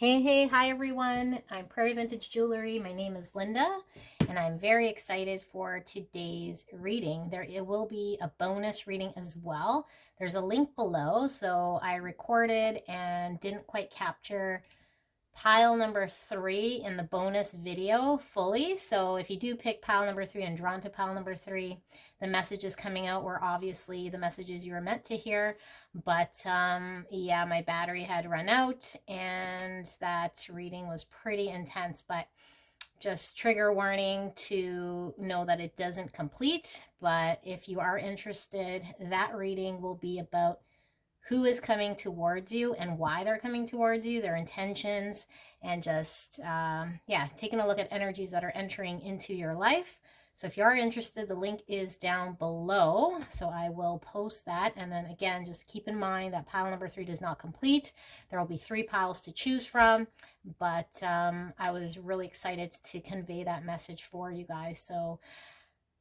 Hi everyone. I'm Prairie Vintage Jewelry. My name is Linda, and I'm very excited for today's reading. It will be a bonus reading as well. There's a link below, so I recorded and didn't quite capture pile number 3 in the bonus video fully. So if you do pick pile number 3 and drawn to pile number 3, the messages coming out were obviously the messages you were meant to hear. But yeah, my battery had run out and that reading was pretty intense, but just trigger warning to know that it doesn't complete. But if you are interested, that reading will be about who is coming towards you and why they're coming towards you, their intentions, and just, yeah, taking a look at energies that are entering into your life. So if you are interested, the link is down below. So I will post that. And then again, just keep in mind that pile number 3 does not complete. There will be 3 piles to choose from. But I was really excited to convey that message for you guys. So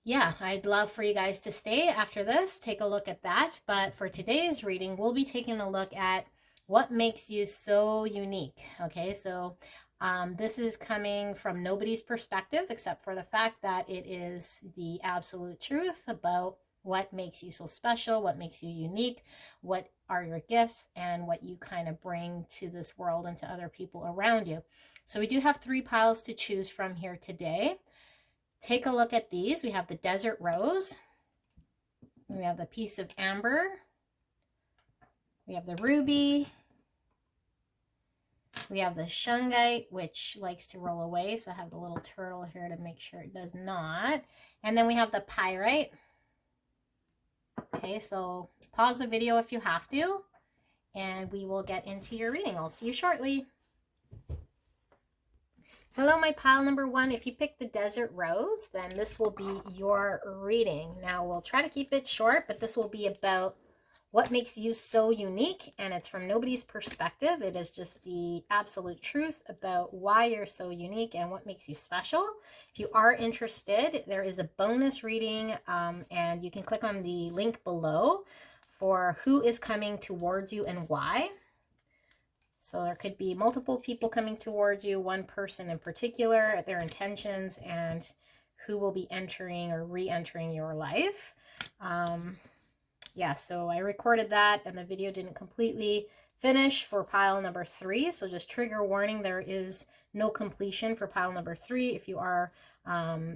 yeah, I'd love for you guys to stay after this, take a look at that. But for today's reading, we'll be taking a look at what makes you so unique. Okay, so this is coming from nobody's perspective, except for the fact that it is the absolute truth about what makes you so special, what makes you unique, what are your gifts, and what you kind of bring to this world and to other people around you. So we do have 3 piles to choose from here today. Take a look at these. We have the desert rose. We have the piece of amber. We have the ruby. We have the shungite, which likes to roll away. So I have the little turtle here to make sure it does not. And then we have the pyrite. Okay, so pause the video if you have to, and we will get into your reading. I'll see you shortly. Hello, my pile number 1. If you pick the desert rose, then this will be your reading. Now, we'll try to keep it short, but this will be about what makes you so unique, and it's from nobody's perspective. It is just the absolute truth about why you're so unique and what makes you special. If you are interested, there is a bonus reading, and you can click on the link below for who is coming towards you and why. So there could be multiple people coming towards you, one person in particular, their intentions, and who will be entering or re-entering your life. Yeah, so I recorded that and the video didn't completely finish for pile number 3. So just trigger warning, there is no completion for pile number 3 if you are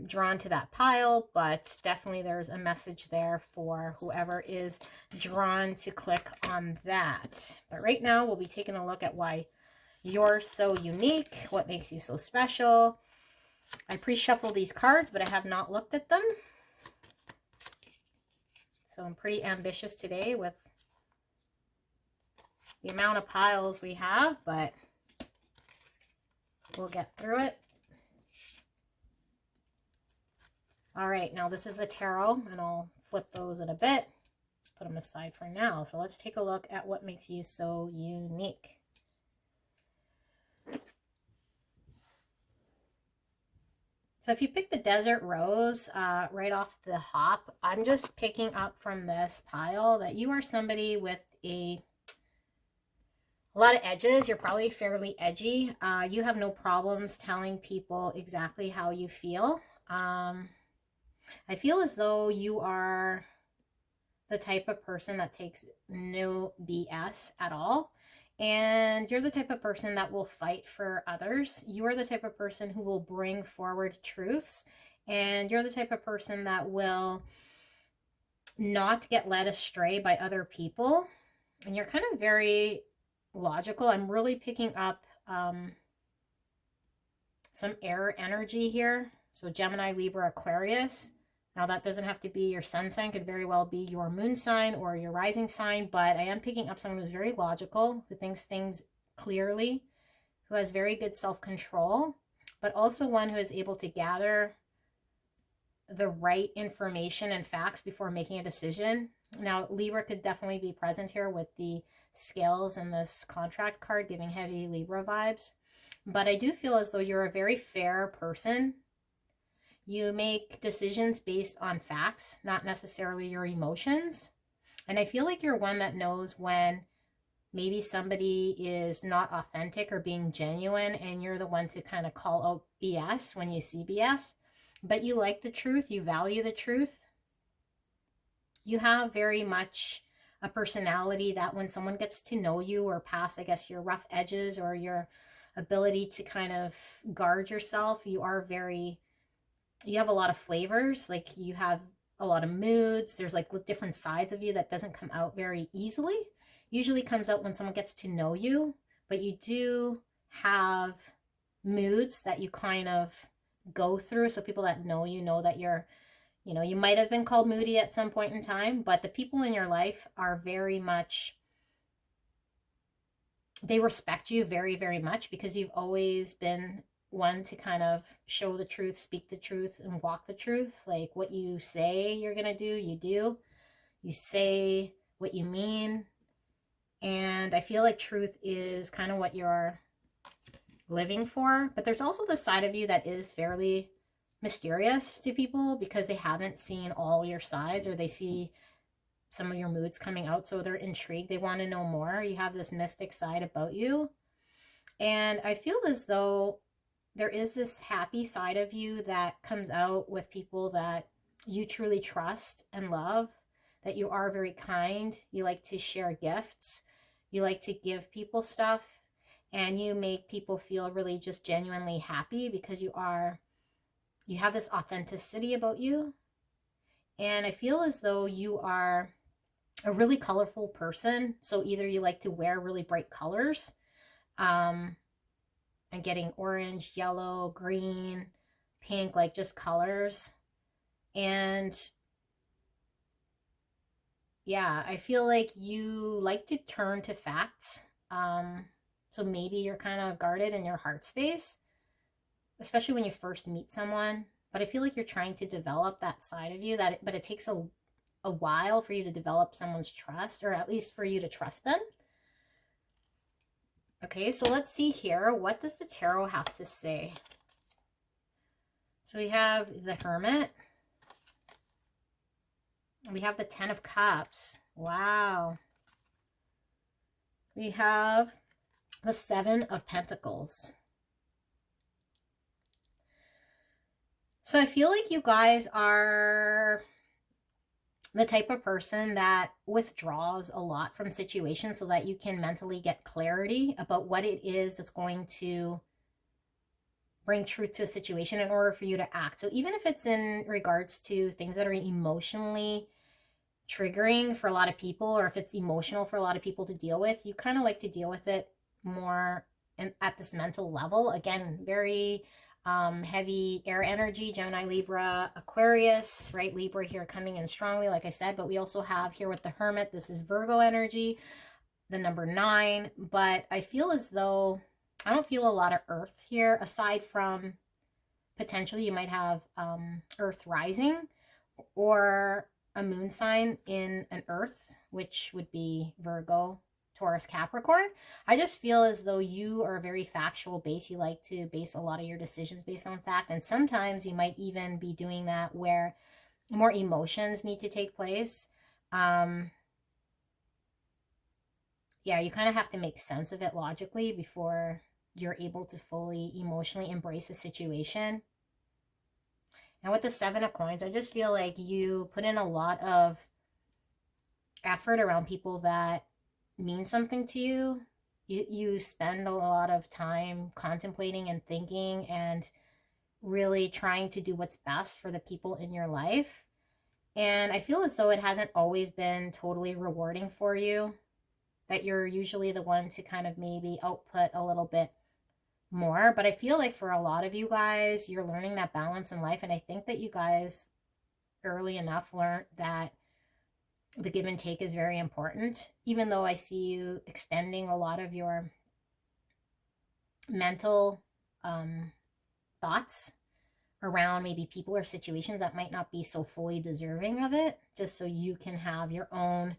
drawn to that pile, but definitely there's a message there for whoever is drawn to click on that. But right now we'll be taking a look at why you're so unique, what makes you so special. I pre-shuffled these cards, but I have not looked at them. So I'm pretty ambitious today with the amount of piles we have, but we'll get through it. All right, now this is the tarot, and I'll flip those in a bit. Just put them aside for now. So let's take a look at what makes you so unique. So if you pick the desert rose right off the hop, I'm just picking up from this pile that you are somebody with a lot of edges. You're probably fairly edgy. You have no problems telling people exactly how you feel. I feel as though you are the type of person that takes no BS at all. And you're the type of person that will fight for others. You are the type of person who will bring forward truths. And you're the type of person that will not get led astray by other people. And you're kind of very logical. I'm really picking up some air energy here. So Gemini, Libra, Aquarius. Now that doesn't have to be your sun sign, could very well be your moon sign or your rising sign, but I am picking up someone who's very logical, who thinks things clearly, who has very good self-control, but also one who is able to gather the right information and facts before making a decision. Now, Libra could definitely be present here with the scales and this contract card giving heavy Libra vibes, but I do feel as though you're a very fair person. You make decisions based on facts, not necessarily your emotions. And I feel like you're one that knows when maybe somebody is not authentic or being genuine, and you're the one to kind of call out BS when you see BS, but you like the truth, you value the truth. You have very much a personality that when someone gets to know you or past, I guess, your rough edges or your ability to kind of guard yourself, you have a lot of flavors. Like, you have a lot of moods. There's like different sides of you that doesn't come out very easily. Usually comes out when someone gets to know you, but you do have moods that you kind of go through. So people that know you know that you might have been called moody at some point in time, but the people in your life are very much, they respect you very, very much because you've always been one to kind of show the truth, speak the truth, and walk the truth. Like, what you say you're going to do, you do. You say what you mean. And I feel like truth is kind of what you're living for. But there's also the side of you that is fairly mysterious to people because they haven't seen all your sides, or they see some of your moods coming out, so they're intrigued. They want to know more. You have this mystic side about you. And I feel as though there is this happy side of you that comes out with people that you truly trust and love, that you are very kind. You like to share gifts. You like to give people stuff, and you make people feel really just genuinely happy because you have this authenticity about you. And I feel as though you are a really colorful person. So either you like to wear really bright colors. I'm getting orange, yellow, green, pink, like just colors. And yeah, I feel like you like to turn to facts. So maybe you're kind of guarded in your heart space, especially when you first meet someone. But I feel like you're trying to develop that side of you, but it takes a while for you to develop someone's trust, or at least for you to trust them. Okay, so let's see here. What does the tarot have to say? So we have the Hermit. We have the Ten of Cups. Wow. We have the Seven of Pentacles. So I feel like you guys are the type of person that withdraws a lot from situations so that you can mentally get clarity about what it is that's going to bring truth to a situation in order for you to act. So even if it's in regards to things that are emotionally triggering for a lot of people, or if it's emotional for a lot of people to deal with, you kind of like to deal with it more at this mental level. Again, very heavy air energy, Gemini, Libra, Aquarius, right? Libra here coming in strongly, like I said, but we also have here with the Hermit, this is Virgo energy, the number 9, but I feel as though I don't feel a lot of earth here, aside from potentially you might have earth rising or a moon sign in an earth, which would be Virgo, Taurus, Capricorn. I just feel as though you are very factual based. You like to base a lot of your decisions based on fact. And sometimes you might even be doing that where more emotions need to take place. Yeah, you kind of have to make sense of it logically before you're able to fully emotionally embrace a situation. And with the Seven of Coins, I just feel like you put in a lot of effort around people that mean something to you. You spend a lot of time contemplating and thinking and really trying to do what's best for the people in your life. And I feel as though it hasn't always been totally rewarding for you, that you're usually the one to kind of maybe output a little bit more. But I feel like for a lot of you guys, you're learning that balance in life. And I think that you guys early enough learned that the give and take is very important, even though I see you extending a lot of your mental thoughts around maybe people or situations that might not be so fully deserving of it, just so you can have your own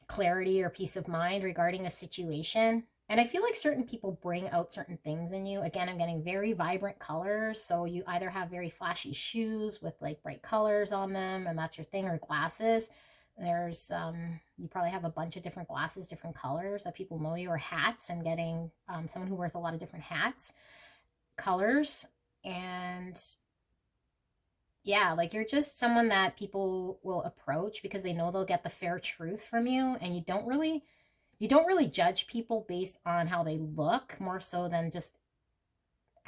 clarity or peace of mind regarding a situation. And I feel like certain people bring out certain things in you. Again, I'm getting very vibrant colors. So you either have very flashy shoes with like bright colors on them, and that's your thing, or glasses. There's, you probably have a bunch of different glasses, different colors that people know you, or hats. I'm getting someone who wears a lot of different hats, colors. And yeah, like you're just someone that people will approach because they know they'll get the fair truth from you. And you don't really judge people based on how they look, more so than just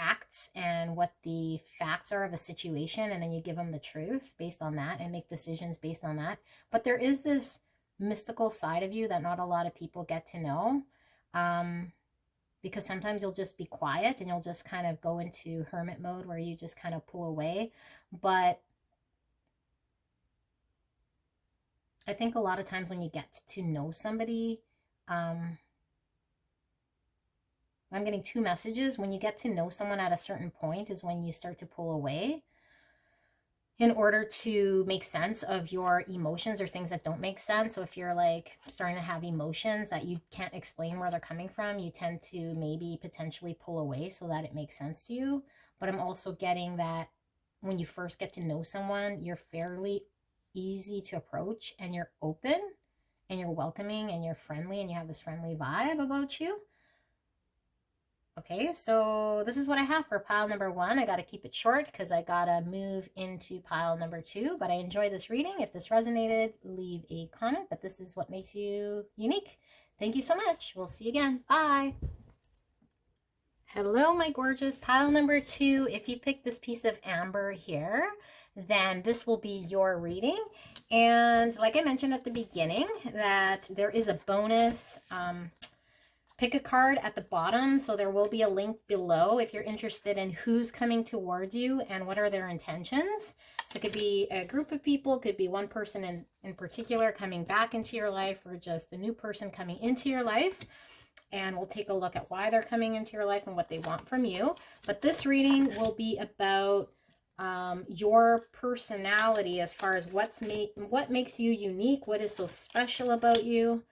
acts and what the facts are of a situation, and then you give them the truth based on that and make decisions based on that. But there is this mystical side of you that not a lot of people get to know, because sometimes you'll just be quiet and you'll just kind of go into hermit mode where you just kind of pull away. But I think a lot of times when you get to know somebody, I'm getting two messages. When you get to know someone at a certain point is when you start to pull away in order to make sense of your emotions or things that don't make sense. So if you're like starting to have emotions that you can't explain where they're coming from, you tend to maybe potentially pull away so that it makes sense to you. But I'm also getting that when you first get to know someone, you're fairly easy to approach and you're open and you're welcoming and you're friendly and you have this friendly vibe about you. Okay, so this is what I have for pile number 1. I got to keep it short because I got to move into pile number 2. But I enjoyed this reading. If this resonated, leave a comment. But this is what makes you unique. Thank you so much. We'll see you again. Bye. Hello, my gorgeous. Pile number 2. If you pick this piece of amber here, then this will be your reading. And like I mentioned at the beginning, that there is a bonus pick a card at the bottom, so there will be a link below if you're interested in who's coming towards you and what are their intentions. So it could be a group of people, could be one person in particular coming back into your life, or just a new person coming into your life. And we'll take a look at why they're coming into your life and what they want from you. But this reading will be about your personality, as far as what makes you unique, what is so special about you.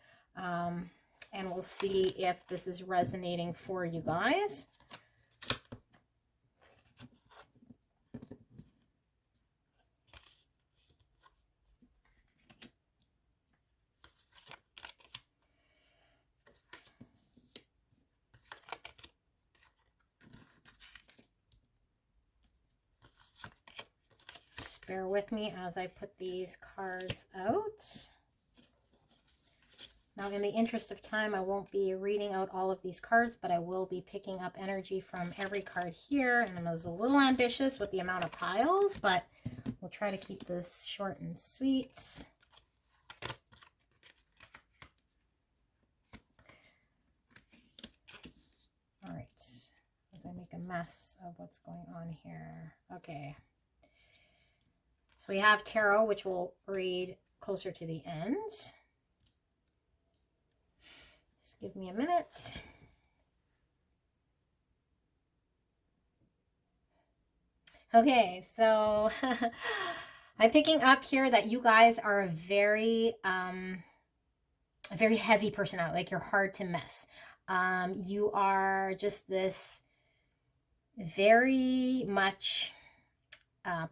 And we'll see if this is resonating for you guys. Just bear with me as I put these cards out. Now, in the interest of time, I won't be reading out all of these cards, but I will be picking up energy from every card here. And I was a little ambitious with the amount of piles, but we'll try to keep this short and sweet. All right, as I make a mess of what's going on here. Okay. So we have tarot, which we'll read closer to the end. Just give me a minute. Okay, so I'm picking up here that you guys are a very heavy personality. Like, you're hard to miss. You are just this very much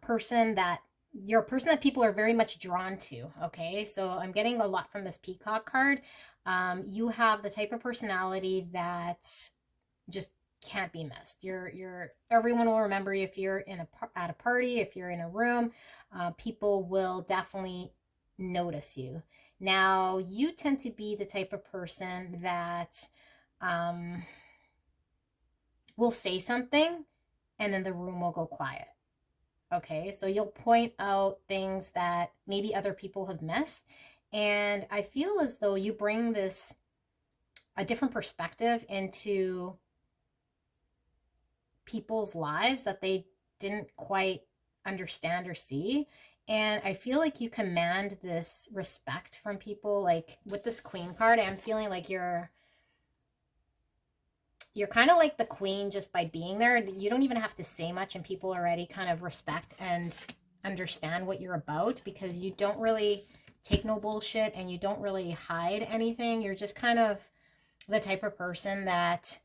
person that you're a person that people are very much drawn to. Okay, so I'm getting a lot from this peacock card. You have the type of personality that just can't be missed. Everyone will remember you if you're at a party, if you're in a room. People will definitely notice you. Now, you tend to be the type of person that will say something and then the room will go quiet. Okay, so you'll point out things that maybe other people have missed. And I feel as though you bring a different perspective into people's lives that they didn't quite understand or see. And I feel like you command this respect from people. Like with this queen card, I'm feeling like you're kind of like the queen just by being there. You don't even have to say much and people already kind of respect and understand what you're about, because you don't really take no bullshit and you don't really hide anything. You're just kind of the type of person that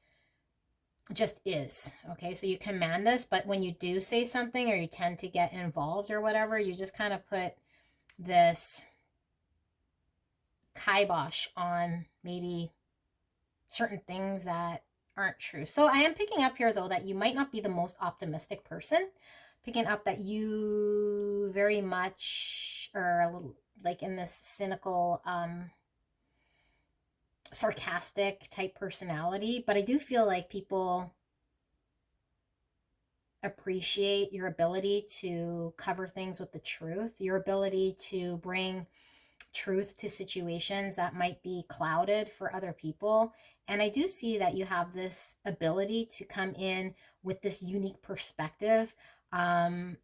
just is. Okay, so you command this, but when you do say something or you tend to get involved or whatever, you just kind of put this kibosh on maybe certain things that aren't true. So I am picking up here though that you might not be the most optimistic person. Picking up that you very much are a little like in this cynical, sarcastic type personality, but I do feel like people appreciate your ability to cover things with the truth, your ability to bring truth to situations that might be clouded for other people. And I do see that you have this ability to come in with this unique perspective. And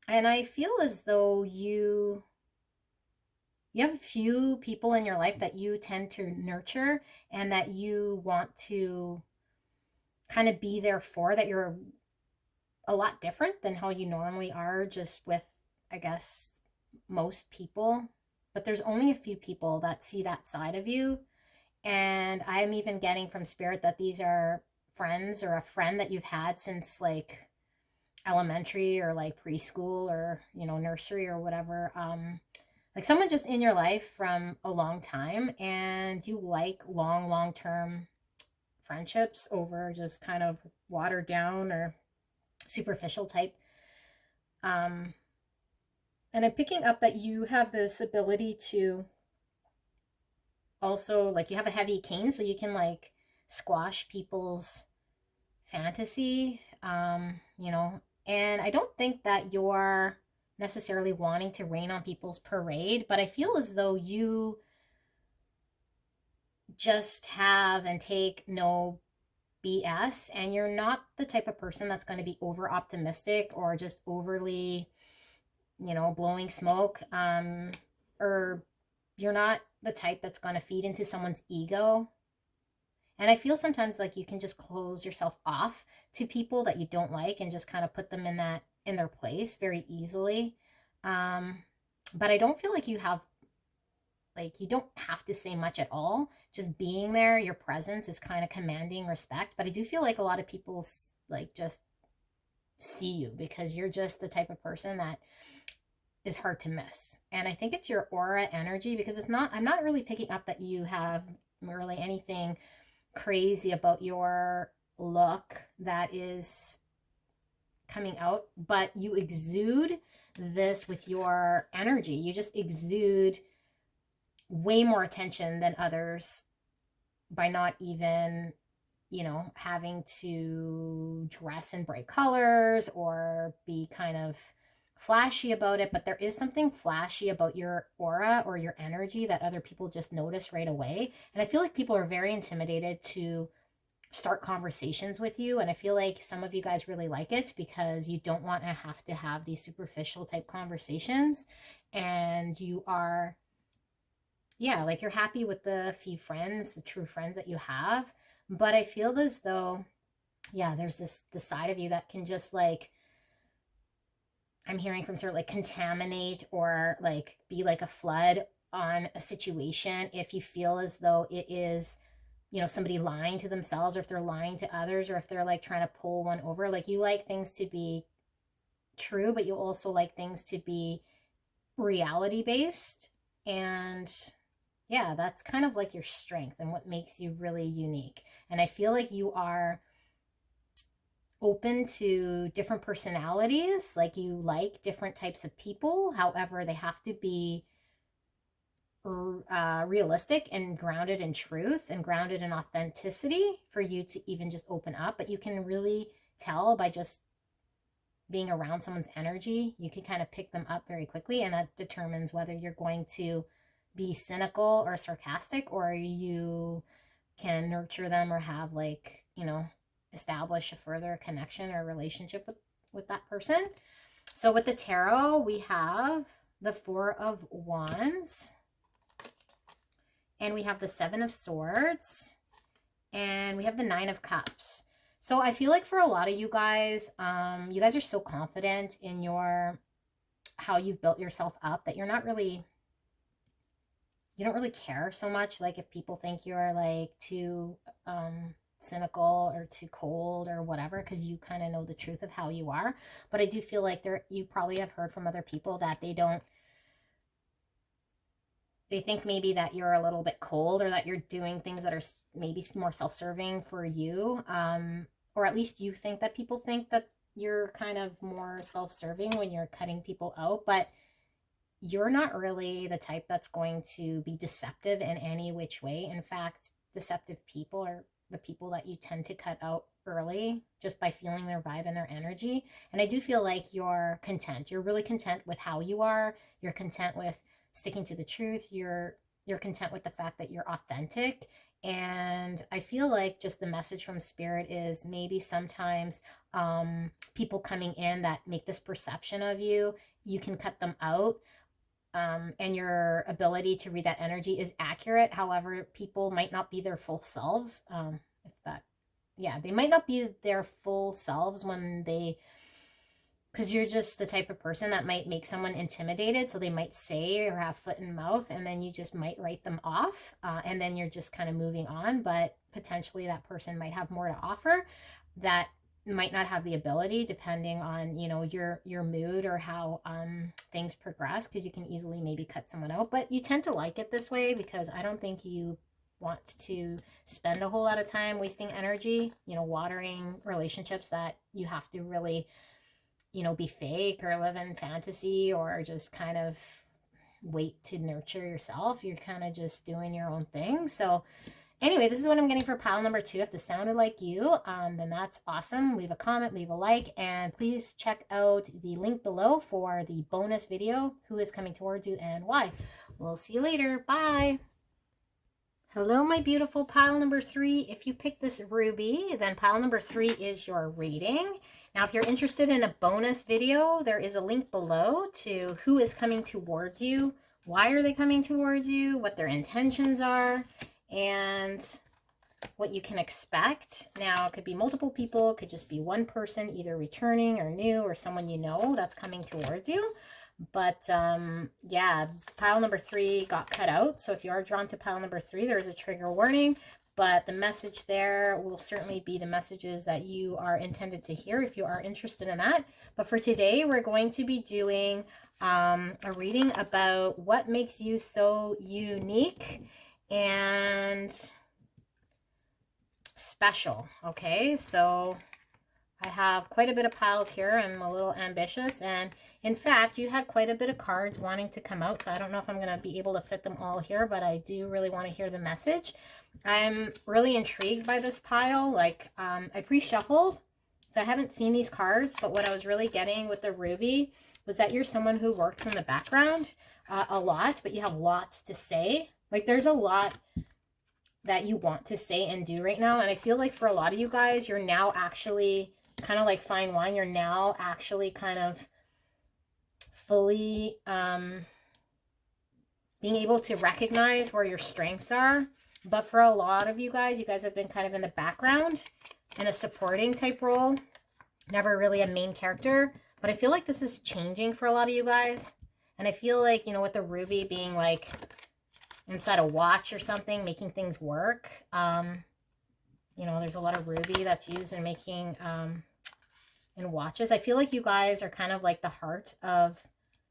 I feel as though you have a few people in your life that you tend to nurture and that you want to kind of be there for, that you're a lot different than how you normally are just with, I guess, most people. But there's only a few people that see that side of you. And I'm even getting from spirit that these are friends or a friend that you've had since like elementary or like preschool or, nursery or whatever. Like someone just in your life from a long time, and you like long-term friendships over just kind of watered down or superficial type. And I'm picking up that you have this ability to also, like, you have a heavy cane, so you can like squash people's fantasy, and I don't think that you're necessarily wanting to rain on people's parade, but I feel as though you just have and take no BS, and you're not the type of person that's going to be over optimistic or just overly, blowing smoke, or you're not the type that's going to feed into someone's ego. And I feel sometimes like you can just close yourself off to people that you don't like and just kind of put them in their place very easily. But I don't feel like you don't have to say much at all. Just being there, your presence is kind of commanding respect. But I do feel like a lot of people like just see you because you're just the type of person that is hard to miss. And I think it's your aura energy, because I'm not really picking up that you have really anything crazy about your look that is coming out, but you exude this with your energy. You just exude way more attention than others by not even, having to dress in bright colors or be kind of flashy about it. But there is something flashy about your aura or your energy that other people just notice right away. And I feel like people are very intimidated to start conversations with you. And I feel like some of you guys really like it because you don't want to have these superficial type conversations. And you are, like you're happy with the few friends, the true friends that you have. But I feel as though, there's this side of you that can just like, I'm hearing from sort of like contaminate or like be like a flood on a situation if you feel as though it is, somebody lying to themselves, or if they're lying to others, or if they're like trying to pull one over. Like, you like things to be true, but you also like things to be reality based. And that's kind of like your strength and what makes you really unique. And I feel like you are open to different personalities. Like, you like different types of people. However, they have to be realistic and grounded in truth and grounded in authenticity for you to even just open up. But you can really tell by just being around someone's energy. You can kind of pick them up very quickly, and that determines whether you're going to be cynical or sarcastic, or you can nurture them or have like, establish a further connection or relationship with that person. So with the tarot, we have the Four of Wands, and we have the Seven of Swords, and we have the Nine of Cups. So I feel like for a lot of you guys are so confident in how you've built yourself up that you don't really care so much like if people think you're like too cynical or too cold or whatever, because you kind of know the truth of how you are. But I do feel like you probably have heard from other people that they don't they think maybe that you're a little bit cold, or that you're doing things that are maybe more self-serving for you. Or at least you think that people think that you're kind of more self-serving when you're cutting people out, but you're not really the type that's going to be deceptive in any which way. In fact, deceptive people are the people that you tend to cut out early, just by feeling their vibe and their energy. And I do feel like you're content. You're really content with how you are. You're content with sticking to the truth. You're content with the fact that you're authentic. And I feel like just the message from spirit is maybe sometimes people coming in that make this perception of you, you can cut them out. And your ability to read that energy is accurate. However, people might not be their full selves. If that, yeah, they might not be their full selves when they, because you're just the type of person that might make someone intimidated. So they might say or have foot and mouth, and then you just might write them off. And then you're just kind of moving on. But potentially that person might have more to offer that might not have the ability, depending on, you know, your mood or how things progress, because you can easily maybe cut someone out. But you tend to like it this way, because I don't think you want to spend a whole lot of time wasting energy, you know, watering relationships that you have to really, you know, be fake or live in fantasy or just kind of wait to nurture yourself. You're kind of just doing your own thing. So anyway, this is what I'm getting for pile number 2. If this sounded like you, then that's awesome. Leave a comment, leave a like, and please check out the link below for the bonus video, who is coming towards you and why. We'll see you later. Bye. Hello, my beautiful pile number 3. If you pick this ruby, then pile number 3 is your reading. Now, if you're interested in a bonus video, there is a link below to who is coming towards you, why are they coming towards you, what their intentions are, and what you can expect. Now, it could be multiple people, it could just be one person, either returning or new, or someone you know that's coming towards you. But yeah, pile number 3 got cut out. So if you are drawn to pile number 3, there's a trigger warning. But the message there will certainly be the messages that you are intended to hear if you are interested in that. But for today, we're going to be doing a reading about what makes you so unique and special. Okay, so I have quite a bit of piles here. I'm a little ambitious, and in fact, you had quite a bit of cards wanting to come out, so I don't know if I'm going to be able to fit them all here, but I do really want to hear the message. I'm really intrigued by this pile. Like, I pre-shuffled, so I haven't seen these cards, but what I was really getting with the ruby was that you're someone who works in the background a lot, but you have lots to say. Like, there's a lot that you want to say and do right now, and I feel like for a lot of you guys, you're now actually kind of like fine wine. You're now actually kind of fully being able to recognize where your strengths are. But for a lot of you guys have been kind of in the background in a supporting type role, never really a main character. But I feel like this is changing for a lot of you guys. And I feel like, you know, with the ruby being like inside a watch or something, making things work. You know, there's a lot of ruby that's used in making in watches. I feel like you guys are kind of like the heart of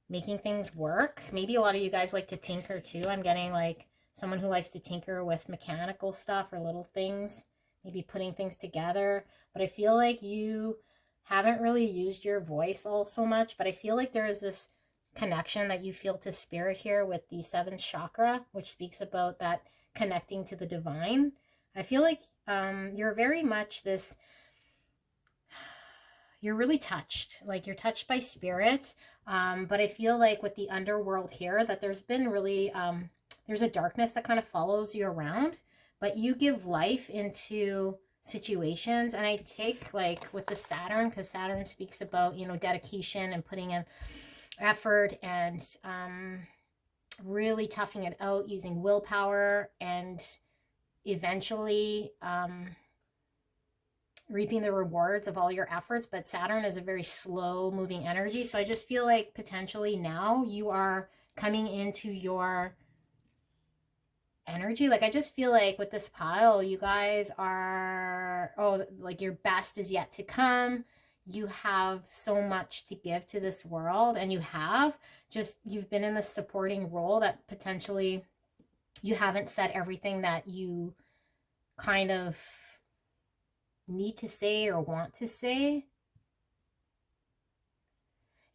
making things work. Maybe a lot of you guys like to tinker too. I'm getting like someone who likes to tinker with mechanical stuff or little things, maybe putting things together. But I feel like you haven't really used your voice all so much, but I feel like there is this connection that you feel to spirit here with the 7th chakra, which speaks about that connecting to the divine. I feel like you're very much this, you're really touched, like you're touched by spirit. But I feel like with the underworld here that there's been really, there's a darkness that kind of follows you around, but you give life into situations. And I take like with the Saturn, because Saturn speaks about, you know, dedication and putting in effort and really toughing it out, using willpower, and eventually reaping the rewards of all your efforts. But Saturn is a very slow moving energy. So I just feel like potentially now you are coming into your energy. Like I just feel like with this pile, you guys are, oh, like your best is yet to come. you have so much to give to this world, and you've been in this supporting role that potentially you haven't said everything that you kind of need to say or want to say.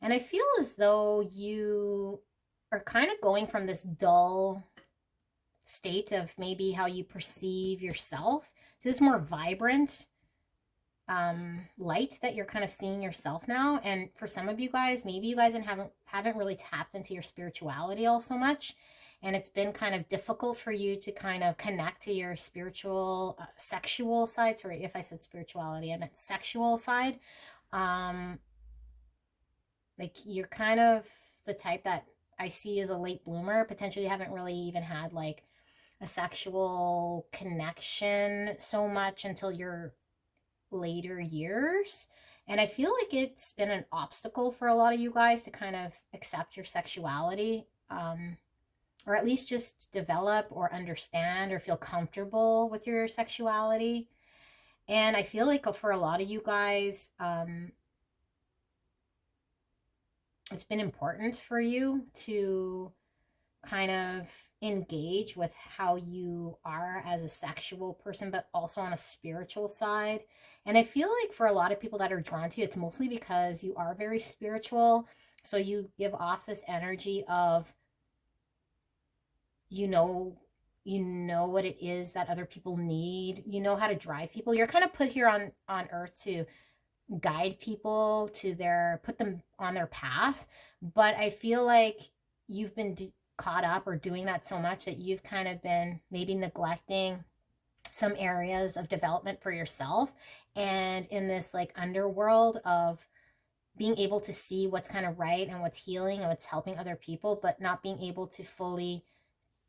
And I feel as though you are kind of going from this dull state of maybe how you perceive yourself to this more vibrant light that you're kind of seeing yourself now. And for some of you guys, maybe you guys haven't really tapped into your spirituality all so much, and it's been kind of difficult for you to kind of connect to your spiritual sexual side. Sorry if I said spirituality, I meant sexual side. Like, you're kind of the type that I see as a late bloomer. Potentially haven't really even had like a sexual connection so much until your later years. And I feel like it's been an obstacle for a lot of you guys to kind of accept your sexuality, or at least just develop or understand or feel comfortable with your sexuality. And I feel like for a lot of you guys, it's been important for you to kind of engage with how you are as a sexual person, but also on a spiritual side. And I feel like for a lot of people that are drawn to you, it's mostly because you are very spiritual. So you give off this energy of, you know what it is that other people need. You know how to drive people. You're kind of put here on earth to guide people to put them on their path. But I feel like you've been caught up or doing that so much that you've kind of been maybe neglecting some areas of development for yourself, and in this like underworld of being able to see what's kind of right and what's healing and what's helping other people, but not being able to fully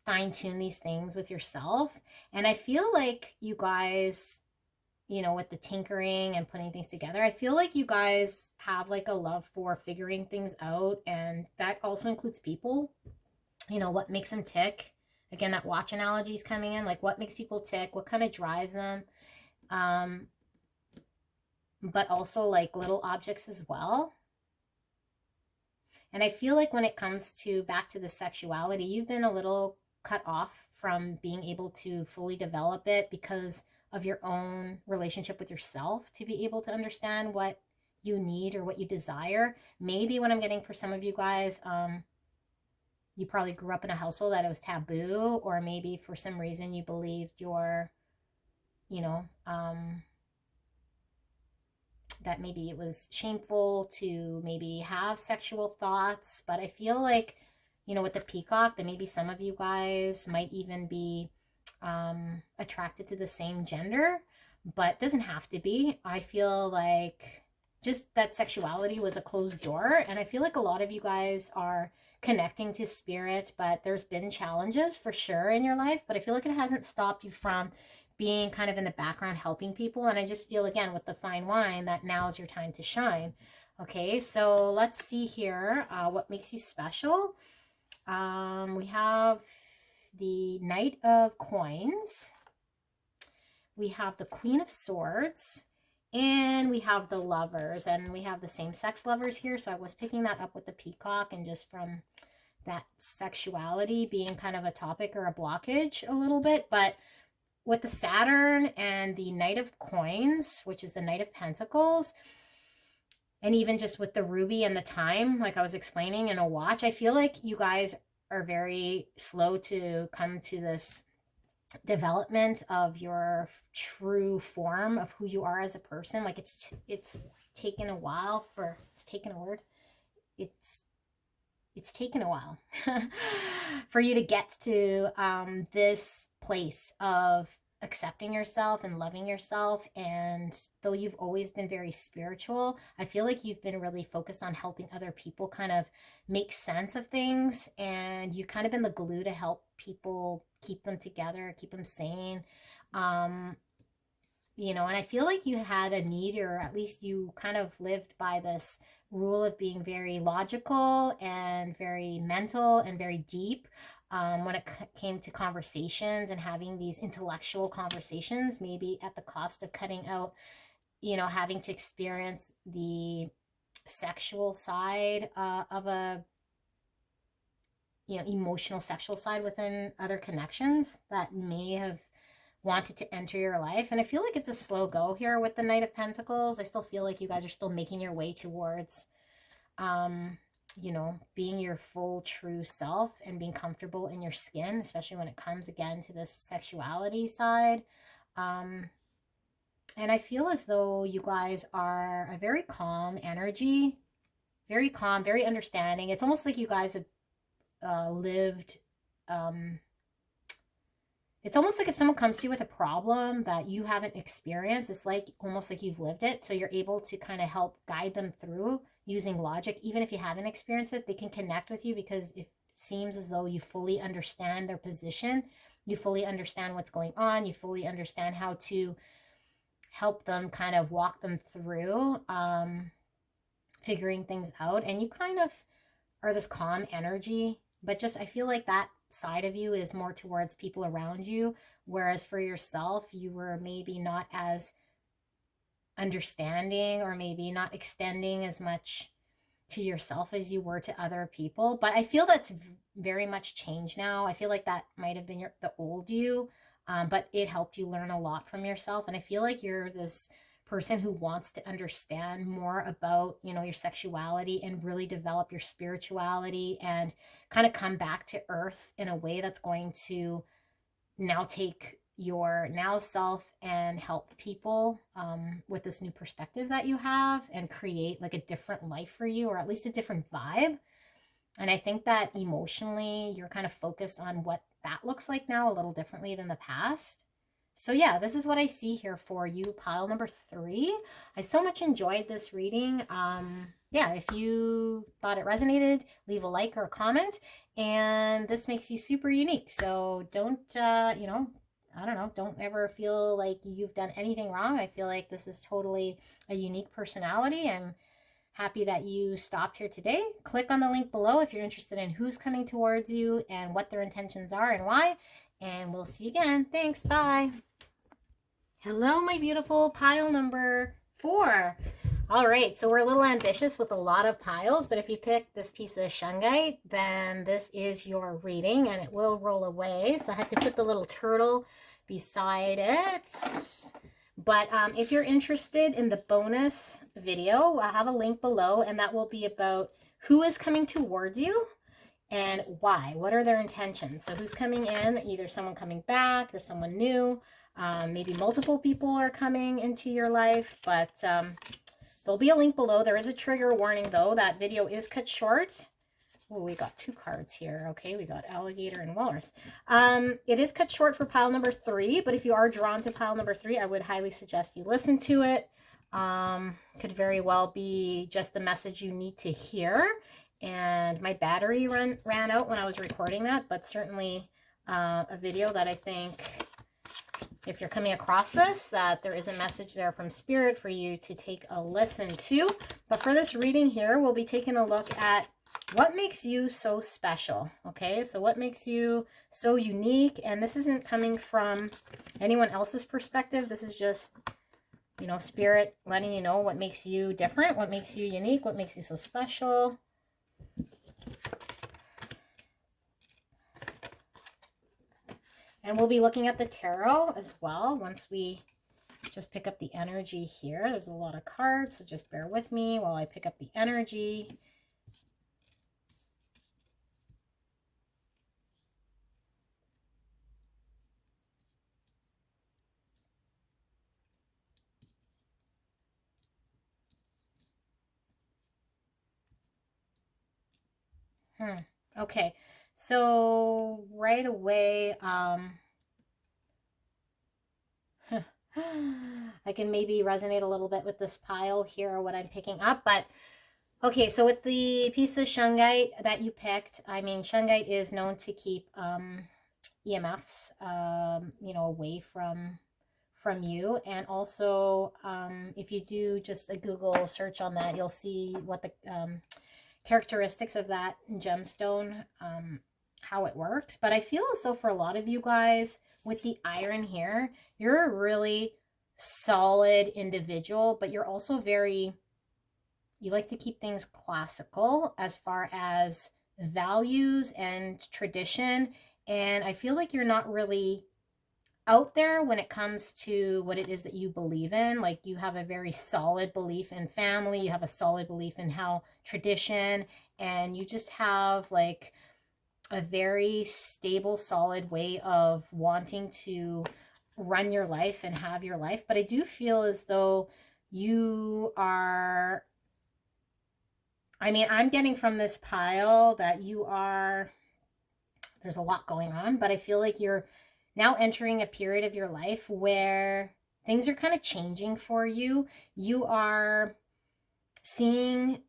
fine-tune these things with yourself. And I feel like you guys, with the tinkering and putting things together, I feel like you guys have like a love for figuring things out, and that also includes people. What makes them tick. Again, that watch analogy is coming in, like what makes people tick, what kind of drives them, but also like little objects as well. And I feel like when it comes to back to the sexuality, you've been a little cut off from being able to fully develop it because of your own relationship with yourself, to be able to understand what you need or what you desire. Maybe what I'm getting for some of you guys, you probably grew up in a household that it was taboo, or maybe for some reason you believed that maybe it was shameful to maybe have sexual thoughts. But I feel like, with the peacock, that maybe some of you guys might even be attracted to the same gender, but doesn't have to be. I feel like just that sexuality was a closed door, and I feel like a lot of you guys are connecting to spirit, but there's been challenges for sure in your life, but I feel like it hasn't stopped you from being kind of in the background helping people. And I just feel, again, with the fine wine, that now is your time to shine. Okay, so let's see here, what makes you special. We have the Knight of Coins, we have the Queen of Swords, and we have the Lovers. And we have the same-sex lovers here, so I was picking that up with the peacock, and just from that sexuality being kind of a topic or a blockage a little bit. But with the Saturn and the Knight of Coins, which is the Knight of Pentacles, and even just with the ruby and the time, like I was explaining, in a watch, I feel like you guys are very slow to come to this development of your true form of who you are as a person. Like it's taken a while for, it's taken a word. It's taken a while for you to get to this place of accepting yourself and loving yourself. And though you've always been very spiritual, I feel like you've been really focused on helping other people kind of make sense of things, and you've kind of been the glue to help people keep them together, keep them sane. And I feel like you had a need, or at least you kind of lived by this rule of being very logical and very mental and very deep when it came to conversations and having these intellectual conversations, maybe at the cost of cutting out you know, having to experience the sexual side of a, you know, emotional sexual side within other connections that may have wanted to enter your life. And I feel like it's a slow go here with the Knight of Pentacles. I still feel like you guys are still making your way towards, you know, being your full true self and being comfortable in your skin, especially when it comes again to this sexuality side. And I feel as though you guys are a very calm energy, very calm, very understanding. It's almost like you guys have lived, it's almost like if someone comes to you with a problem that you haven't experienced, it's like almost like you've lived it. So you're able to kind of help guide them through using logic. Even if you haven't experienced it, they can connect with you because it seems as though you fully understand their position. You fully understand what's going on. You fully understand how to help them, kind of walk them through figuring things out. And you kind of are this calm energy, but just I feel like that side of you is more towards people around you, whereas for yourself you were maybe not as understanding, or maybe not extending as much to yourself as you were to other people. But I feel that's very much changed now. I feel like that might have been the old you, but it helped you learn a lot from yourself. And I feel like you're this person who wants to understand more about, you know, your sexuality and really develop your spirituality and kind of come back to earth in a way that's going to now take your now self and help people with this new perspective that you have and create like a different life for you, or at least a different vibe. And I think that emotionally you're kind of focused on what that looks like now a little differently than the past. So yeah, this is what I see here for you, pile number 3. I so much enjoyed this reading. Yeah, if you thought it resonated, leave a like or a comment. And this makes you super unique. So don't, you know, I don't know, don't ever feel like you've done anything wrong. I feel like this is totally a unique personality. I'm happy that you stopped here today. Click on the link below if you're interested in who's coming towards you and what their intentions are and why. And we'll see you again. Thanks. Bye. Hello, my beautiful pile number 4. All right, so we're a little ambitious with a lot of piles, but if you pick this piece of Shungite, then this is your reading and it will roll away. So I had to put the little turtle beside it. But if you're interested in the bonus video, I'll have a link below, and that will be about who is coming towards you and why. What are their intentions? So who's coming in, either someone coming back or someone new. Maybe multiple people are coming into your life, but there'll be a link below. There is a trigger warning, though. That video is cut short. Oh, we got 2 cards here. Okay, we got alligator and walrus. It is cut short for pile number 3, but if you are drawn to pile number 3, I would highly suggest you listen to it. Could very well be just the message you need to hear. And my battery ran out when I was recording that, but certainly a video that I think, if you're coming across this, that there is a message there from Spirit for you to take a listen to. But for this reading here, we'll be taking a look at what makes you so special. Okay, so what makes you so unique? And this isn't coming from anyone else's perspective. This is just, you know, Spirit letting you know what makes you different, what makes you unique, what makes you so special. And we'll be looking at the tarot as well once we just pick up the energy here. There's a lot of cards, so just bear with me while I pick up the energy. Okay, so right away, I can maybe resonate a little bit with this pile here, what I'm picking up, but okay, so with the piece of Shungite that you picked, I mean, Shungite is known to keep EMFs, you know, away from you. And also, if you do just a Google search on that, you'll see what the characteristics of that gemstone, how it works. But I feel as though for a lot of you guys with the iron here, you're a really solid individual, but you're also very, you like to keep things classical as far as values and tradition. And I feel like you're not really out there when it comes to what it is that you believe in. Like, you have a very solid belief in family, you have a solid belief in how tradition, and you just have like a very stable, solid way of wanting to run your life and have your life. But I do feel as though you are, I mean, I'm getting from this pile that you are, there's a lot going on, but I feel like you're now entering a period of your life where things are kind of changing for you. You are seeing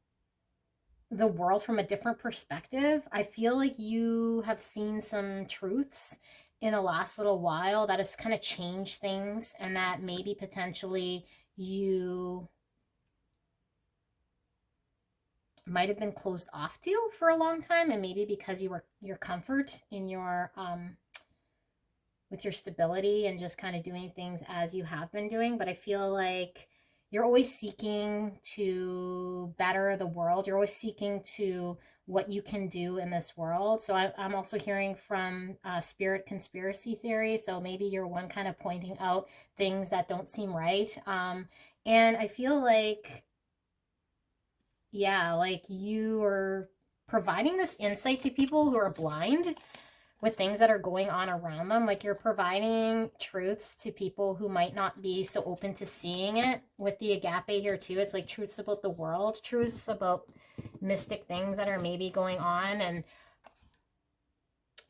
the world from a different perspective. I feel like you have seen some truths in the last little while that has kind of changed things, and that maybe potentially you might have been closed off to for a long time, and maybe because you were your comfort in your with your stability and just kind of doing things as you have been doing. But I feel like you're always seeking to better the world. You're always seeking to what you can do in this world. So I'm also hearing from spirit conspiracy theory. So maybe you're one kind of pointing out things that don't seem right. And I feel like, yeah, like you are providing this insight to people who are blind with things that are going on around them. Like, you're providing truths to people who might not be so open to seeing it. With the agape here too, it's like truths about the world, truths about mystic things that are maybe going on, and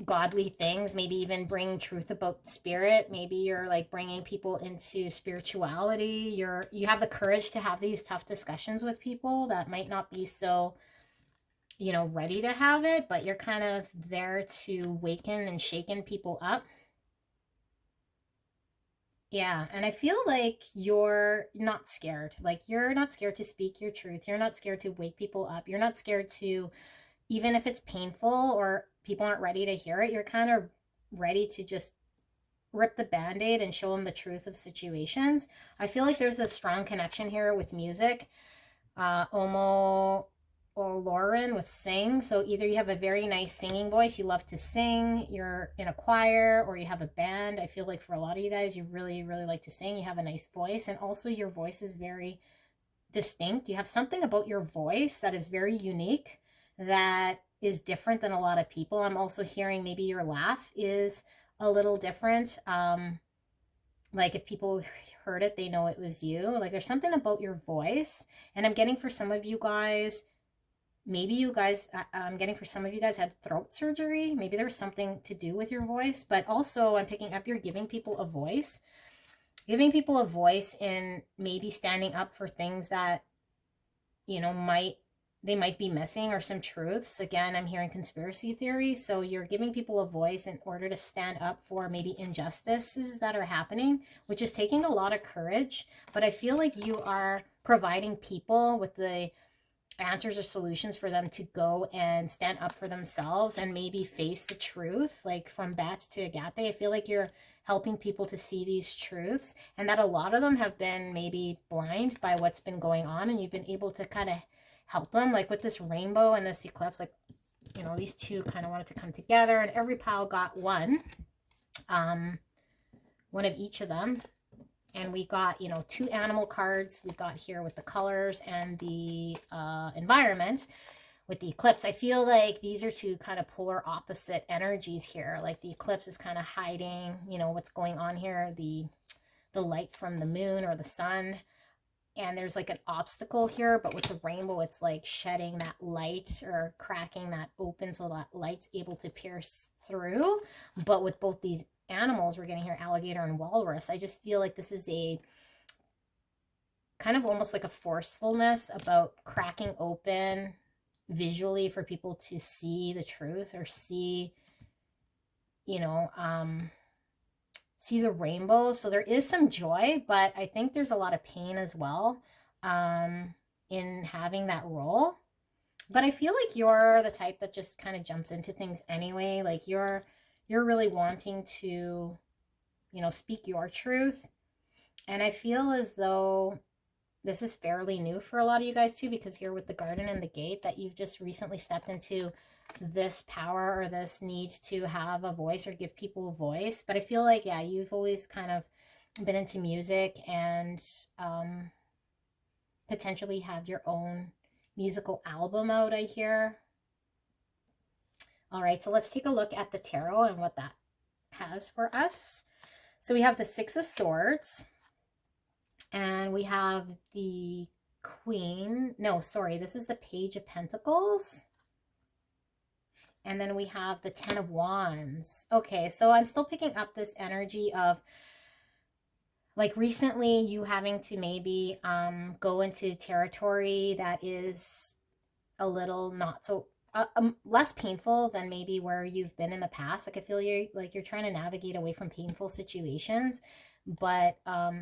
godly things, maybe even bring truth about spirit. Maybe you're like bringing people into spirituality. You have the courage to have these tough discussions with people that might not be so, ready to have it, but you're kind of there to waken and shaken people up. Yeah, and I feel like you're not scared. Like, you're not scared to speak your truth. You're not scared to wake people up. You're not scared to, even if it's painful or people aren't ready to hear it, you're kind of ready to just rip the band-aid and show them the truth of situations. I feel like there's a strong connection here with music. Omo or Lauren with sing. So either you have a very nice singing voice, you love to sing, you're in a choir, or you have a band. I feel like for a lot of you guys, you really, really like to sing. You have a nice voice, and also your voice is very distinct. You have something about your voice that is very unique, that is different than a lot of people. I'm also hearing maybe your laugh is a little different. Like, if people heard it, they know it was you. Like, there's something about your voice. And I'm getting for some of you guys, maybe you guys, I'm getting for some of you guys had throat surgery. Maybe there was something to do with your voice. But also I'm picking up, you're giving people a voice. Giving people a voice in maybe standing up for things that, they might be missing, or some truths. Again, I'm hearing conspiracy theory. So you're giving people a voice in order to stand up for maybe injustices that are happening, which is taking a lot of courage. But I feel like you are providing people with the answers or solutions for them to go and stand up for themselves and maybe face the truth. Like, from bat to agape, I feel like you're helping people to see these truths, and that a lot of them have been maybe blind by what's been going on, and you've been able to kind of help them. Like, with this rainbow and this eclipse, like, these two kind of wanted to come together, and every pile got one of each of them. And we got, 2 animal cards. We got here with the colors and the environment with the eclipse. I feel like these are 2 kind of polar opposite energies here. Like, the eclipse is kind of hiding, what's going on here, the light from the moon or the sun. And there's like an obstacle here, but with the rainbow, it's like shedding that light or cracking that open so that light's able to pierce through. But with both these animals we're getting here, alligator and walrus, I just feel like this is a kind of almost like a forcefulness about cracking open visually for people to see the truth, or see, see the rainbow. So there is some joy, but I think there's a lot of pain as well in having that role. But I feel like you're the type that just kind of jumps into things anyway. Like, you're really wanting to, speak your truth. And I feel as though this is fairly new for a lot of you guys too, because here with the garden and the gate, that you've just recently stepped into this power or this need to have a voice or give people a voice. But I feel like, yeah, you've always kind of been into music and potentially have your own musical album out, I hear. All right, so let's take a look at the tarot and what that has for us. So we have the Six of Swords, and we have the Queen. No, sorry, this is the Page of Pentacles. And then we have the Ten of Wands. Okay, so I'm still picking up this energy of like recently you having to maybe go into territory that is a little not so less painful than maybe where you've been in the past. Like I feel you're trying to navigate away from painful situations, but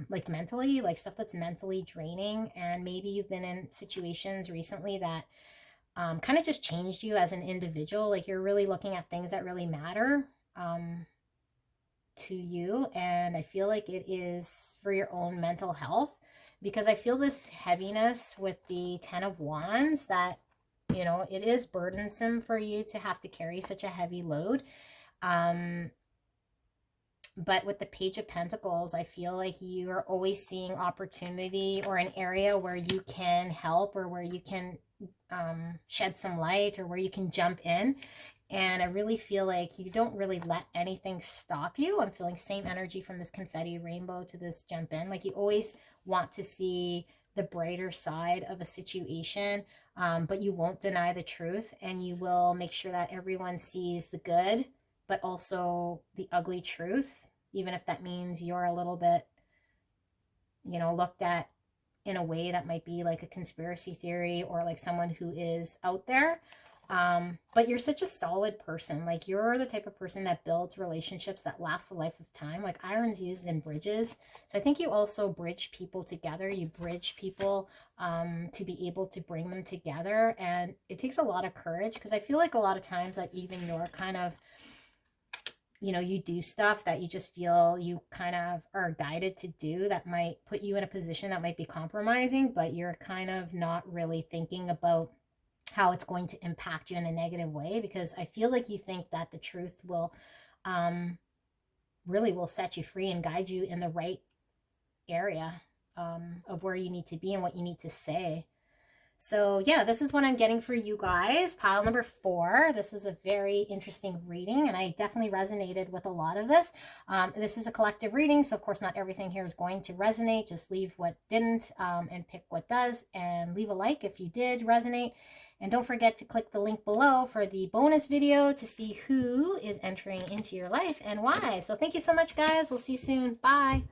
like mentally, like stuff that's mentally draining. And maybe you've been in situations recently that kind of just changed you as an individual. Like you're really looking at things that really matter to you. And I feel like it is for your own mental health, because I feel this heaviness with the Ten of Wands that, you know, it is burdensome for you to have to carry such a heavy load. But with the Page of Pentacles, I feel like you are always seeing opportunity or an area where you can help, or where you can shed some light, or where you can jump in. And I really feel like you don't really let anything stop you. I'm feeling same energy from this confetti rainbow to this jump in. Like you always want to see the brighter side of a situation, but you won't deny the truth, and you will make sure that everyone sees the good, but also the ugly truth, even if that means you're a little bit, you know, looked at in a way that might be like a conspiracy theory or like someone who is out there. But you're such a solid person. Like you're the type of person that builds relationships that last the life of time. Like iron's used in bridges. So I think you also bridge people together. You bridge people to be able to bring them together. And it takes a lot of courage, because I feel like a lot of times that even you're kind of, you know, you do stuff that you just feel you kind of are guided to do that might put you in a position that might be compromising, but you're kind of not really thinking about how it's going to impact you in a negative way, because I feel like you think that the truth will really will set you free and guide you in the right area of where you need to be and what you need to say. So yeah, this is what I'm getting for you guys. Pile number 4. This was a very interesting reading, and I definitely resonated with a lot of this. This is a collective reading, so of course not everything here is going to resonate. Just leave what didn't and pick what does, and leave a like if you did resonate. And don't forget to click the link below for the bonus video to see who is entering into your life and why. So thank you so much, guys. We'll see you soon. Bye.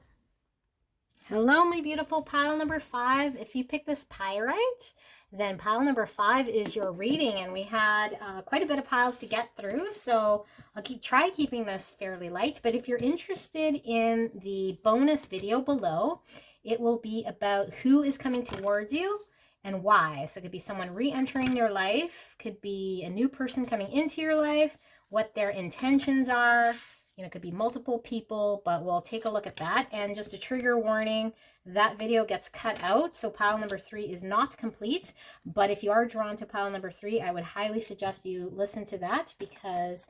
Hello, my beautiful pile number 5. If you pick this pyrite, then pile number 5 is your reading, and we had quite a bit of piles to get through, so I'll try keeping this fairly light. But if you're interested in the bonus video below, it will be about who is coming towards you and why. So it could be someone re-entering your life, could be a new person coming into your life, what their intentions are. You know, it could be multiple people, but we'll take a look at that. And just a trigger warning, that video gets cut out, so pile number 3 is not complete. But if you are drawn to pile number 3, I would highly suggest you listen to that, because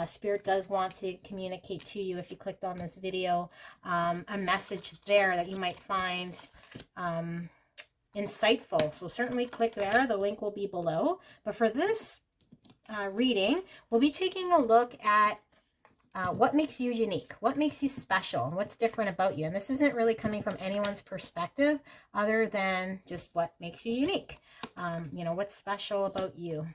Spirit does want to communicate to you, if you clicked on this video, a message there that you might find insightful. So certainly click there. The link will be below. But for this reading, we'll be taking a look at what makes you unique, what makes you special, and what's different about you. And this isn't really coming from anyone's perspective other than just what makes you unique. You know, what's special about you.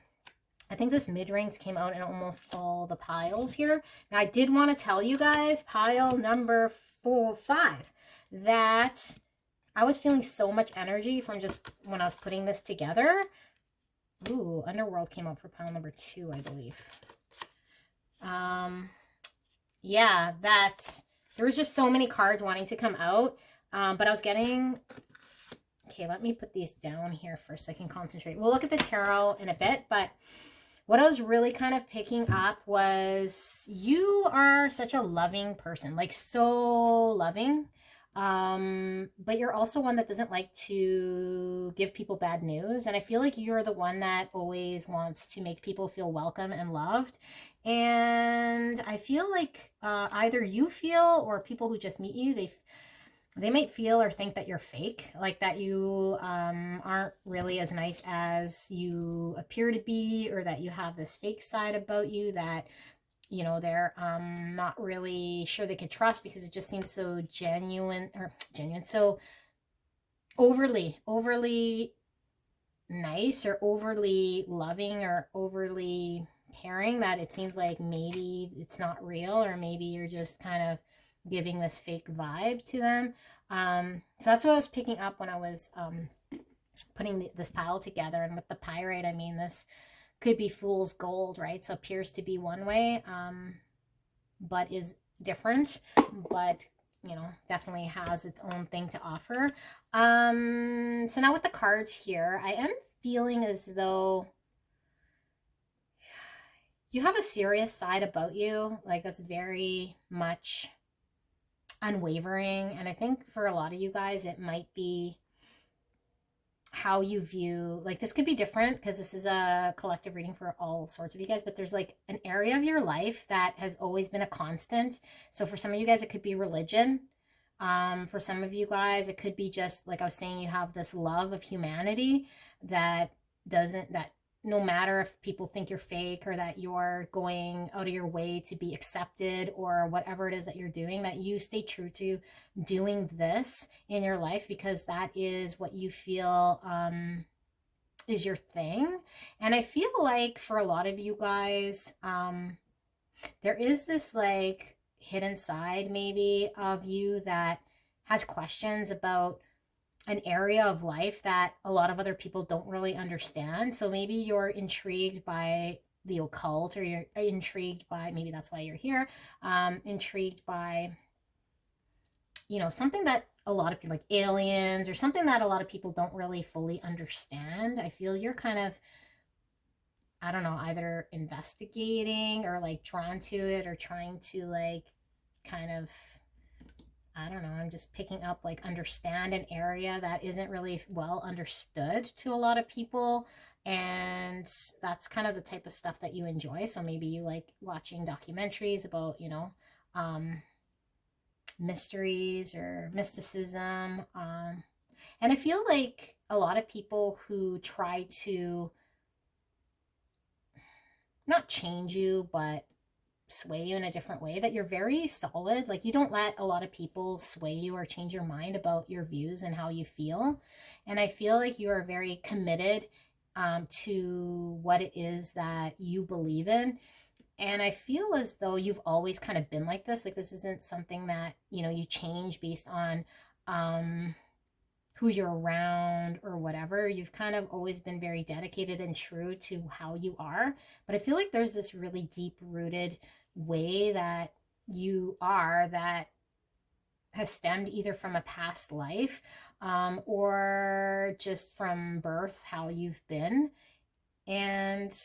I think this mid-range came out in almost all the piles here. Now, I did want to tell you guys, pile number 5, that I was feeling so much energy from just when I was putting this together. Ooh, Underworld came out for pile number 2, I believe. Yeah, that there was just so many cards wanting to come out, but I was getting, okay, let me put these down here for a second, concentrate. We'll look at the tarot in a bit, but what I was really kind of picking up was you are such a loving person, like so loving. But you're also one that doesn't like to give people bad news. And I feel like you're the one that always wants to make people feel welcome and loved. And I feel like either you feel, or people who just meet you, they might feel or think that you're fake, like that you aren't really as nice as you appear to be, or that you have this fake side about you that, you know, they're not really sure they can trust, because it just seems so genuine, so overly nice, or overly loving, or overly caring, that it seems like maybe it's not real, or maybe you're just kind of giving this fake vibe to them. So that's what I was picking up when I was putting this pile together. And with the pyrite, I mean, this could be fool's gold, right? So appears to be one way, but is different, but you know, definitely has its own thing to offer. So now with the cards here, I am feeling as though you have a serious side about you, like that's very much unwavering. And I think for a lot of you guys, it might be how you view, like this could be different because this is a collective reading for all sorts of you guys, but there's like an area of your life that has always been a constant. So for some of you guys, it could be religion. For some of you guys, it could be just like I was saying, you have this love of humanity that no matter if people think you're fake, or that you're going out of your way to be accepted, or whatever it is that you're doing, that you stay true to doing this in your life because that is what you feel is your thing. And I feel like for a lot of you guys, there is this like hidden side maybe of you that has questions about an area of life that a lot of other people don't really understand. So maybe you're intrigued by the occult, or you're intrigued by, maybe that's why you're here, intrigued by, you know, something that a lot of people, like aliens, or something that a lot of people don't really fully understand. I feel you're kind of, I don't know, either investigating or like drawn to it, or trying to like kind of, I don't know, I'm just picking up like understand an area that isn't really well understood to a lot of people. And that's kind of the type of stuff that you enjoy. So maybe you like watching documentaries about, you know, mysteries or mysticism. And I feel like a lot of people who try to not change you, but sway you in a different way, that you're very solid. Like you don't let a lot of people sway you or change your mind about your views and how you feel. And I feel like you are very committed to what it is that you believe in. And I feel as though you've always kind of been like this. Like this isn't something that, you know, you change based on who you're around or whatever. You've kind of always been very dedicated and true to how you are. But I feel like there's this really deep rooted way that you are that has stemmed either from a past life or just from birth, how you've been. And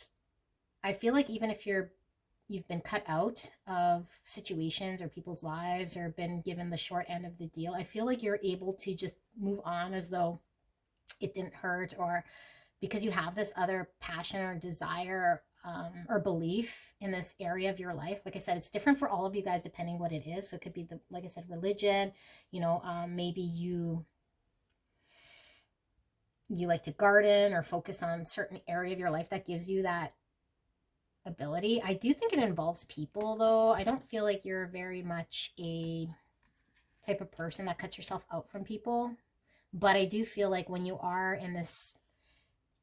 I feel like even if you've been cut out of situations or people's lives, or been given the short end of the deal, I feel like you're able to just move on as though it didn't hurt, or because you have this other passion or desire or belief in this area of your life. Like I said, it's different for all of you guys depending what it is. So it could be the, like I said, religion, you know, maybe you like to garden or focus on a certain area of your life that gives you that ability. I do think it involves people though. I don't feel like you're very much a type of person that cuts yourself out from people, but I do feel like when you are in this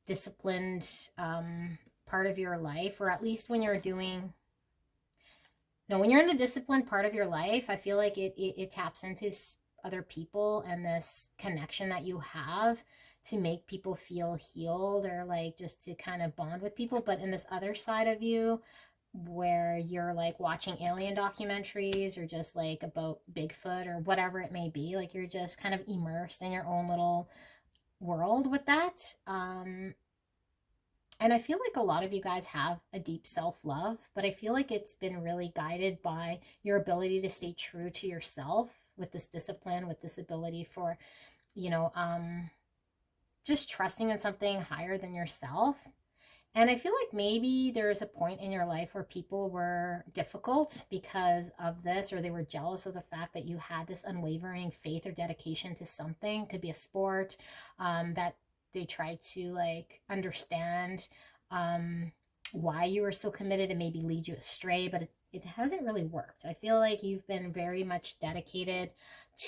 disciplined part of your life, or at least when you're doing, no, when you're in the disciplined part of your life, I feel like it taps into other people and this connection that you have to make people feel healed, or like just to kind of bond with people. But in this other side of you, where you're like watching alien documentaries, or just like about Bigfoot or whatever it may be, like you're just kind of immersed in your own little world with that. And I feel like a lot of you guys have a deep self-love, but I feel like it's been really guided by your ability to stay true to yourself with this discipline, with this ability for, you know, just trusting in something higher than yourself. And I feel like maybe there is a point in your life where people were difficult because of this, or they were jealous of the fact that you had this unwavering faith or dedication to something. It could be a sport, that they tried to like understand why you were so committed and maybe lead you astray, but it hasn't really worked. I feel like you've been very much dedicated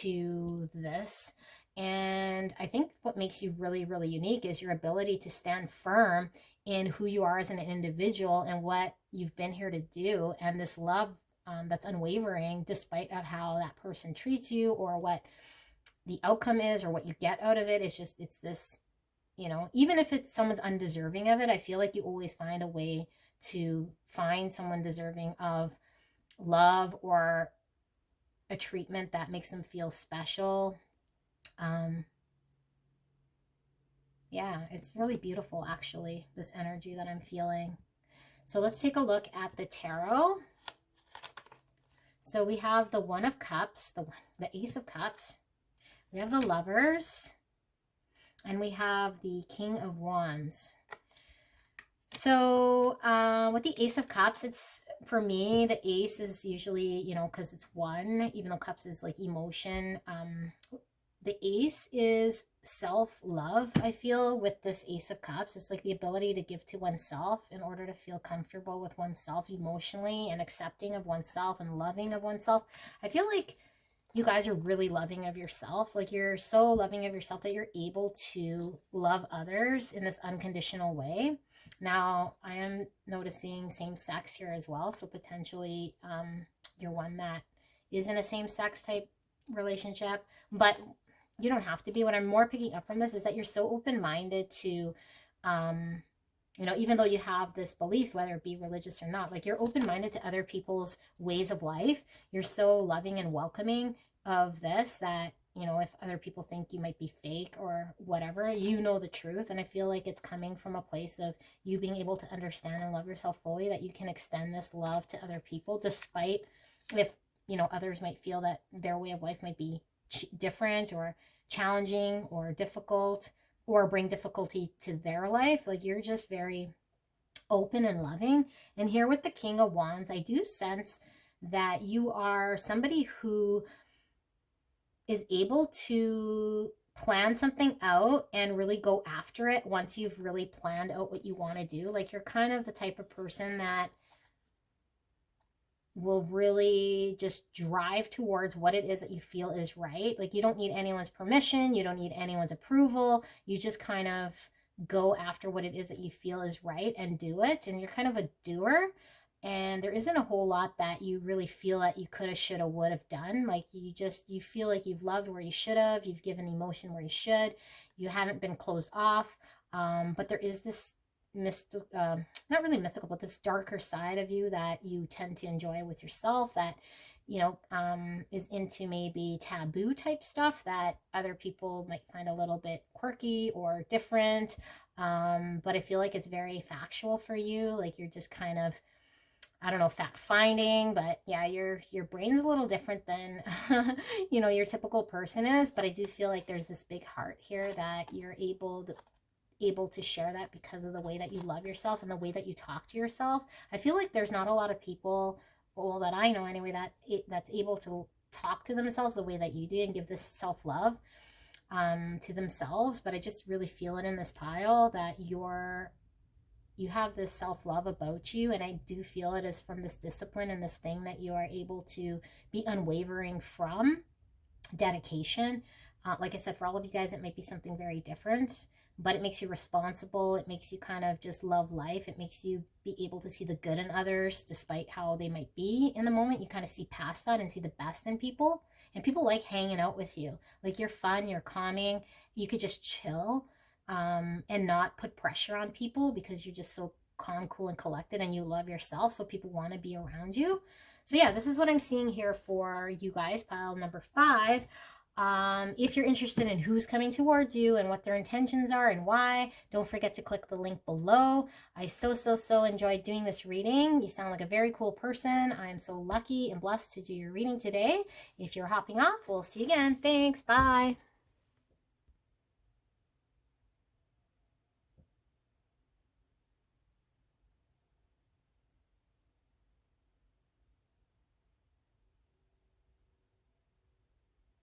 to this. And I think what makes you really, really unique is your ability to stand firm in who you are as an individual and what you've been here to do. And this love that's unwavering, despite of how that person treats you or what the outcome is or what you get out of it. It's this, you know, even if it's someone's undeserving of it, I feel like you always find a way to find someone deserving of love or a treatment that makes them feel special. Yeah, it's really beautiful, actually, this energy that I'm feeling. So let's take a look at the tarot. So we have the One of Cups, the Ace of Cups. We have the Lovers. And we have the King of Wands. So with the Ace of Cups, it's, for me, the Ace is usually, you know, because it's one, even though Cups is like emotion. The Ace is self-love, I feel, with this Ace of Cups. It's like the ability to give to oneself in order to feel comfortable with oneself emotionally and accepting of oneself and loving of oneself. I feel like you guys are really loving of yourself. Like you're so loving of yourself that you're able to love others in this unconditional way. Now, I am noticing same sex here as well. So potentially you're one that is in a same sex type relationship, but you don't have to be. What I'm more picking up from this is that you're so open-minded to, you know, even though you have this belief, whether it be religious or not, like you're open-minded to other people's ways of life. You're so loving and welcoming of this that, you know, if other people think you might be fake or whatever, you know the truth. And I feel like it's coming from a place of you being able to understand and love yourself fully, that you can extend this love to other people, despite if, you know, others might feel that their way of life might be different or challenging or difficult or bring difficulty to their life. Like you're just very open and loving. And here with the King of Wands, I do sense that you are somebody who is able to plan something out and really go after it once you've really planned out what you want to do. Like you're kind of the type of person that will really just drive towards what it is that you feel is right. Like you don't need anyone's permission. You don't need anyone's approval. You just kind of go after what it is that you feel is right and do it. And you're kind of a doer. And there isn't a whole lot that you really feel that you could have, should have, would have done. Like you feel like you've loved where you should have. You've given emotion where you should. You haven't been closed off. But there is this not really mystical, but this darker side of you that you tend to enjoy with yourself, that, you know, is into maybe taboo type stuff that other people might find a little bit quirky or different. But I feel like it's very factual for you. Like you're just kind of, I don't know, fact finding, but yeah, your brain's a little different than, you know, your typical person is. But I do feel like there's this big heart here that you're able to share that because of the way that you love yourself and the way that you talk to yourself. I feel like there's not a lot of people, well, that I know anyway, that's able to talk to themselves the way that you do and give this self-love to themselves. But I just really feel it in this pile that you have this self-love about you, and I do feel it is from this discipline and this thing that you are able to be unwavering from. Dedication. Like I said, for all of you guys, it might be something very different, but it makes you responsible. It makes you kind of just love life. It makes you be able to see the good in others, despite how they might be in the moment. You kind of see past that and see the best in people. And people like hanging out with you. Like you're fun, you're calming. You could just chill and not put pressure on people because you're just so calm, cool, and collected, and you love yourself. So people want to be around you. So yeah, this is what I'm seeing here for you guys, pile number 5. If you're interested in who's coming towards you and what their intentions are and why, don't forget to click the link below. I so enjoyed doing this reading. You sound like a very cool person. I'm so lucky and blessed to do your reading today. If you're hopping off, we'll see you again. Thanks. Bye.